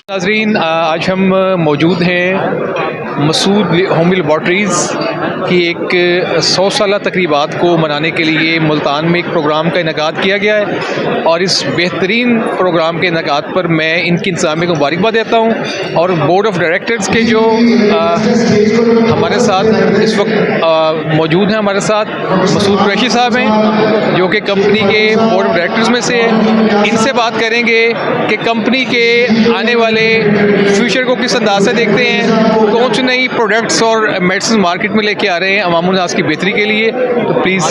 नाजरीन, आज हम मौजूद हैं मसूद होम लेबॉर्ट्रीज़ की एक 100 साला तकरीबात को मनाने के लिए मुल्तान में एक प्रोग्राम का इनेकाद किया गया है और इस बेहतरीन प्रोग्राम के इनेकाद पर मैं इनकी इंतज़ामिया को मुबारकबाद देता हूँ। और बोर्ड ऑफ डायरेक्टर्स के जो हमारे साथ इस वक्त मौजूद हैं, हमारे साथ मसूद कुरैशी साहब हैं जो कि कंपनी के बोर्ड ऑफ डायरेक्टर्स में से हैं। इनसे बात करेंगे कि कंपनी के आने वाले फ्यूचर को किस अंदाज से देखते हैं, कौन सी नई प्रोडक्ट्स और मेडिसिन मार्केट में लेके आ रहे हैं अवामुल नास की बेहतरी के लिए। तो प्लीज़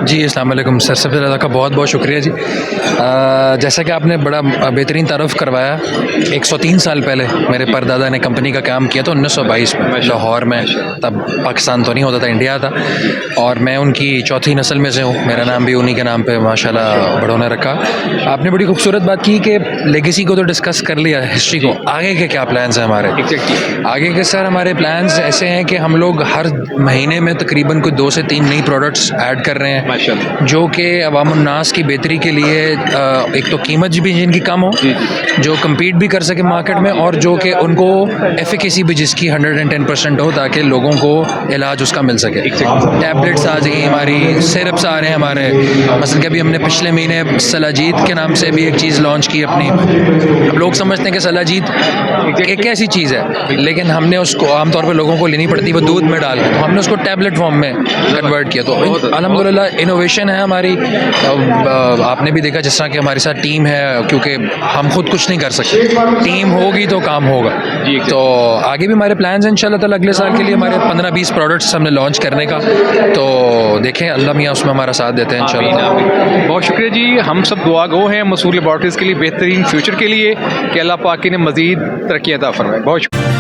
जी, अस्सलाम वालेकुम सर, सबसे ज़्यादा का बहुत बहुत शुक्रिया जी। जैसा कि आपने बड़ा बेहतरीन तारुफ करवाया, 103 साल पहले मेरे परदादा ने कंपनी का काम किया था 1922 में लाहौर में। तब पाकिस्तान तो नहीं होता था, इंडिया था, और मैं उनकी चौथी नस्ल में से हूँ। मेरा नाम भी उन्हीं के नाम पे माशाल्लाह बड़ों ने रखा। आपने बड़ी खूबसूरत बात की कि लेगेसी को तो डिस्कस कर लिया, हिस्ट्री को, आगे के क्या प्लान्स हैं हमारे। आगे के सर हमारे प्लान्स ऐसे हैं कि हम लोग हर महीने में तकरीबन कोई 2 से 3 नई प्रोडक्ट्स ऐड कर रहे हैं जो कि अवामुन्नास की बेहतरी के लिए एक तो कीमत भी जिनकी कम हो, जो कम्पीट भी कर सके मार्केट में, और जो कि उनको एफिकेसी भी जिसकी 110% हो ताकि लोगों को इलाज उसका मिल सके। टैबलेट्स आ जाएंगी हमारी, सिरप्स आ रहे हैं हमारे। मसलन कि अभी हमने पिछले महीने सलाजीत के नाम से भी एक चीज़ लॉन्च की अपनी। अब लोग समझते हैं कि सलाजीत एक ऐसी चीज़ है, लेकिन हमने उसको आमतौर पर लोगों को लेनी पड़ती है वो दूध में डाल के, तो हमने उसको टैबलेट फॉर्म में कन्वर्ट किया। तो अल्हम्दुलिल्लाह इनोवेशन है हमारी। आपने भी देखा जिस तरह की हमारे साथ टीम है, क्योंकि हम खुद कुछ नहीं कर सकते, टीम होगी तो काम होगा। तो आगे भी हमारे प्लान्स हैं इंशाल्लाह ताला अगले साल के लिए हमारे 15-20 प्रोडक्ट्स हमने लॉन्च करने का। तो देखें अल्लाह मियाँ उसमें हमारा साथ देते हैं इंशाल्लाह। बहुत शुक्रिया जी। हम सब दुआ गो हैं मसूद लेबॉर्ट्रीज़ के लिए बेहतरीन फ्यूचर के लिए कि अल्लाह पाक ने मज़ीद तरक्की अता फरमाए। बहुत शुक्रिया।